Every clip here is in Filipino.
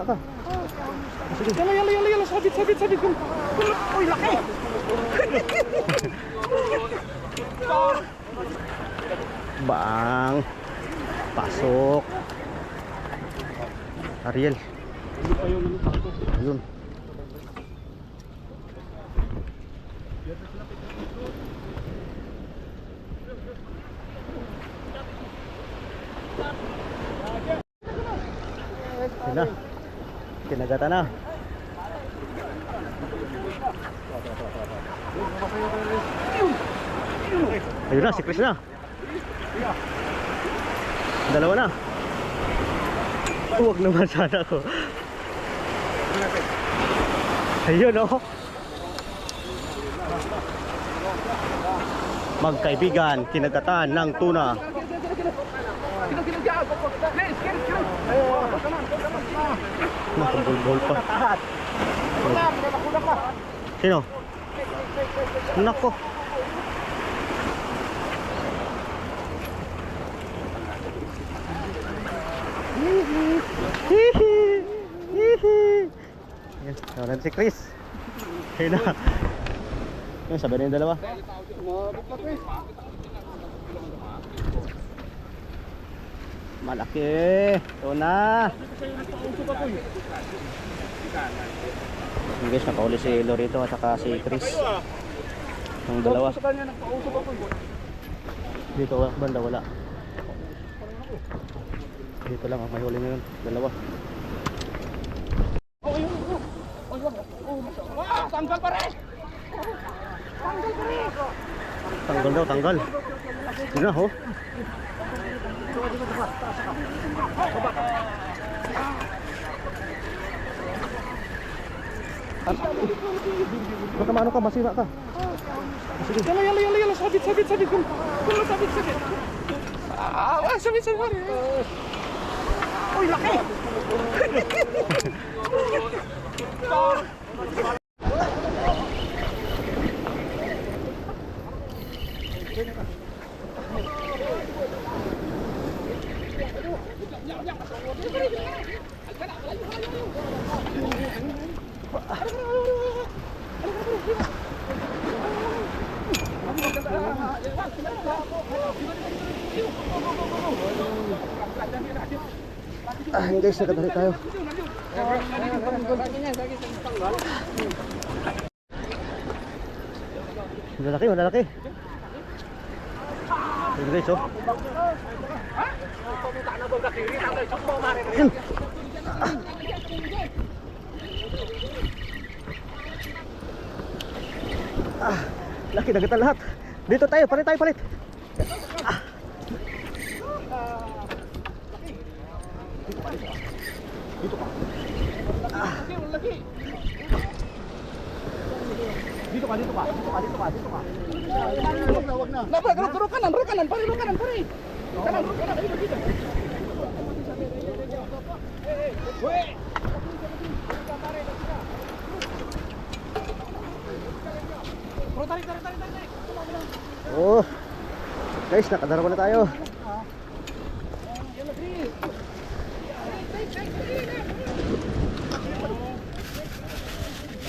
Ka. Sige. Yala, sabit. Uy, laki! Bang. Pasok. Ariel. Hindi pa yun, Ayun. Ayun na. Kinagata na. Ayun na, si Chris na. Dalawa na. Huwag naman sana ako. Ayun oh. Magkaibigan, kinagatan ng tuna. Nakabulbol pa. Sino? Nako. Yan, nawalan si Chris. Ayun na. Yan, sabi na yung dalawa. Malaki. Ito na. Yung guys, nakauli si Lorito at saka si Chris. Yung dalawa. Dito banda wala. Dito lang ang may huli ngayon. Dalawa. Tanggal pa rin! Tanggal daw, tanggal. Yun na, oh. Baka maano ka, masira ka. Sige. Yala, sabit. Kulo, sabit. Sabit. Uy, laki! Guys, nakatali tayo. Malalaki. Ayun guys, oh. Laki, nagatan lahat. Dito tayo, palit. Dito ka. Wag na. Ro kanan, pare. Kanan. Dito. Tarik. Oh. Guys, nakadarawa na tayo.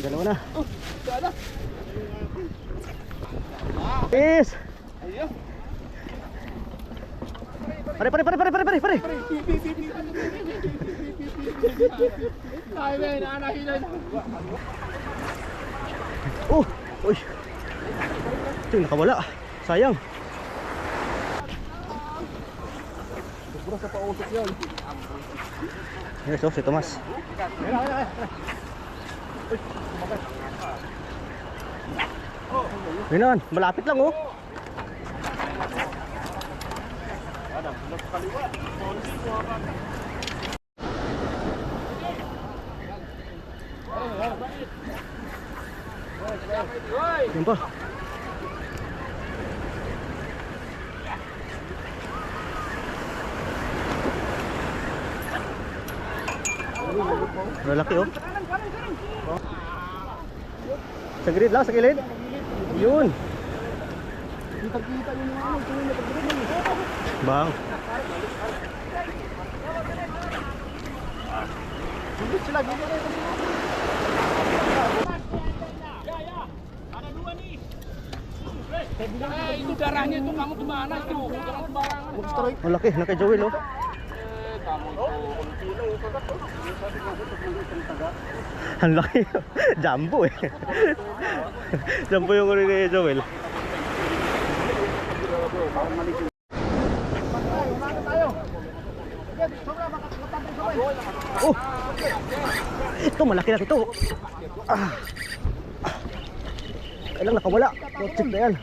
Dalawa na. Peace. Pare. Ay, men, anahilan. Oh, uy. Ito yung nakawala. Sayang. Siguro sa pausok yun. Yes, oh, si Tomas. Yun, malapit lang oh. Yun pa. Malaki oh. Sa gilid lang, sa gilid. Yun. Kita yung mga Bang. Gigit sila, gigit na ito sila. Itu darahnya itu kamu gimana itu? Jangan sembarangan. Ang laki, na kay Joel oh. Ang laki. Jumbo eh. Jumbo yung uri kay Joel. Oh! Ito, malaki na ito. Ah. Kailang nakawala. Check na yan.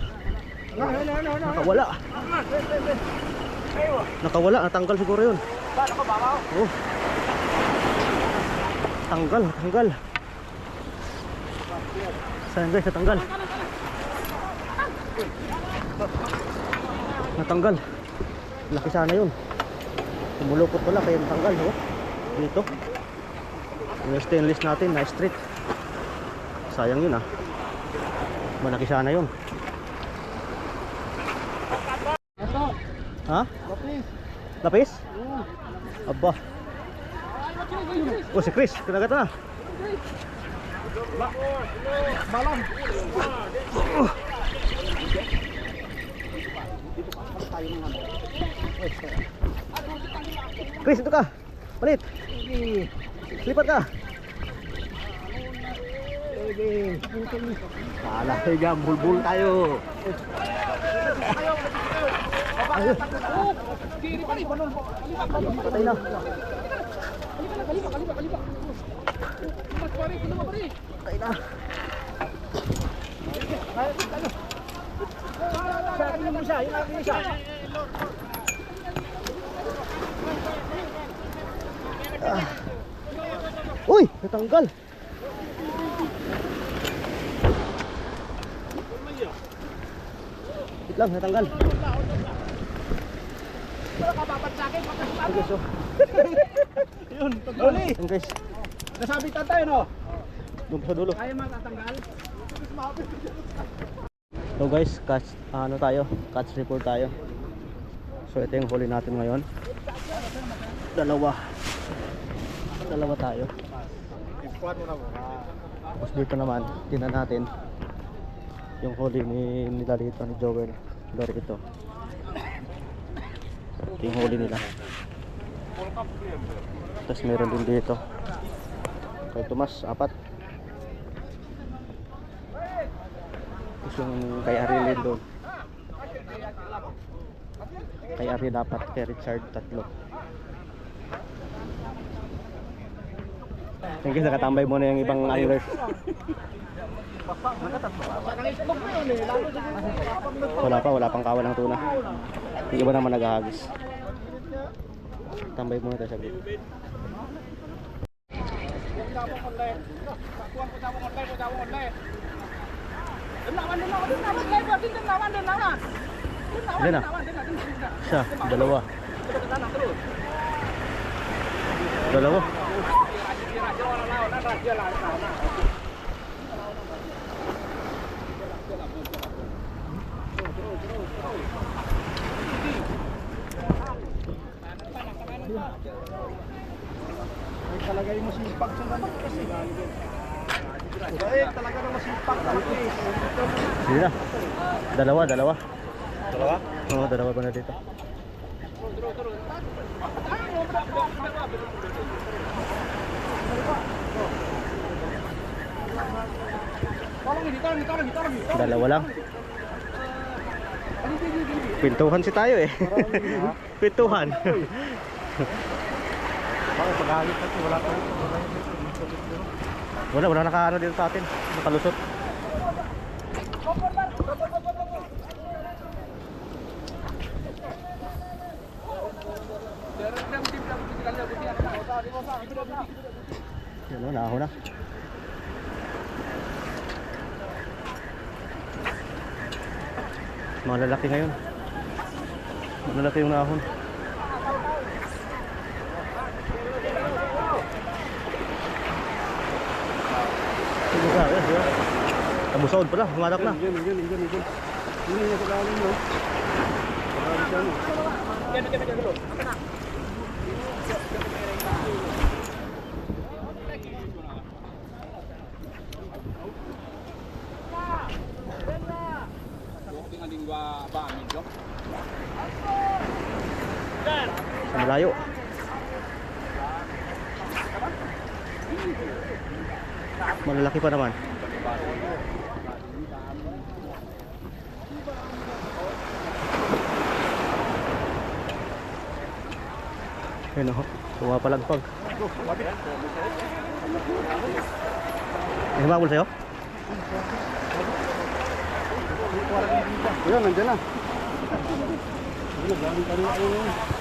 Nakawala. Nakawala, natanggal siguro yun. Oh. Tanggal, tanggal. Saan guys, natanggal. Natanggal. Laki sana yun. Tumulupot pala kaya natanggal. Oh. Dito. Yung stainless natin, na straight. Sayang yun ah. Malaki sana yun. Ha? Lapis? Aba. Oh, si Chris, kinagat na. Malam. Chris, ito ka. Palit. Lipat ka. Kala, higa, bulbul tayo. Patay na. Patay na. Uy, natanggal. Wait lang, natanggal. Okay, so. Yun, paguli. Yan guys, Nasabitan tayo no? doon sa dulo. Kaya matatanggal? So guys, catch, ano tayo, catch report tayo. So ito yung huli natin ngayon. Dalawa tayo. Tapos dito naman, tingnan natin yung huli nila dito, ni Joel. Lori ito. Ito yung huli nila. Tapos meron din dito kay Tomas, 4. Tapos yung kay Arilin doon, kay Ari dapat, kay Richard 3. Thank you, nakatambay muna yung ibang anglers. Wala pang kawan ng tuna. Yung iba naman naghahagis. Tambay muna tayo sa group. Ilan na? Isa, dalawa. Ay, talaga yung masipag sa naman kasi. Ay, talaga na masipag. Sige na. Dalawa. Oo, dalawa pa na dito. Dalawa lang. Pintuhan si tayo eh. Pintuhan. Wala nakaano dito sa atin. Nakalusot. Yan o, naahon na. Malalaki ngayon. Malalaki yung naahon. Tamusawad pala, humarap na. Hindi niya sa galing no. Layo. Malalaki pa naman. Ayun o, pumapalagpag. May humabol sa'yo? Kuya, nandiyan na. Galing ka rin ayun.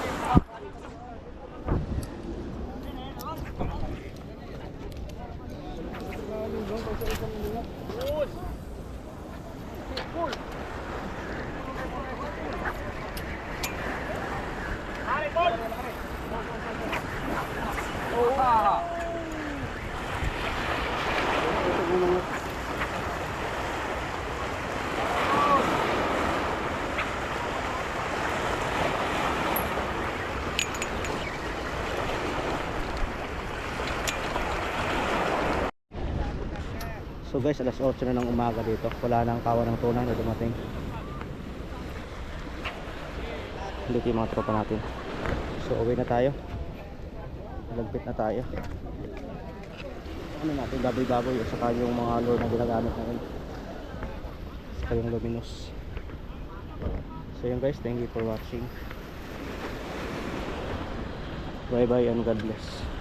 So guys, alas 8 na ng umaga dito. Wala nang kawan ng tunang na dumating. Dito yung mga tropa natin. So uwi na tayo. Lagpit na tayo. Ano natin, baboy-baboy at saka yung mga lure na ginagamit natin. Saka yung luminous. So yun guys, thank you for watching. Bye bye and God bless.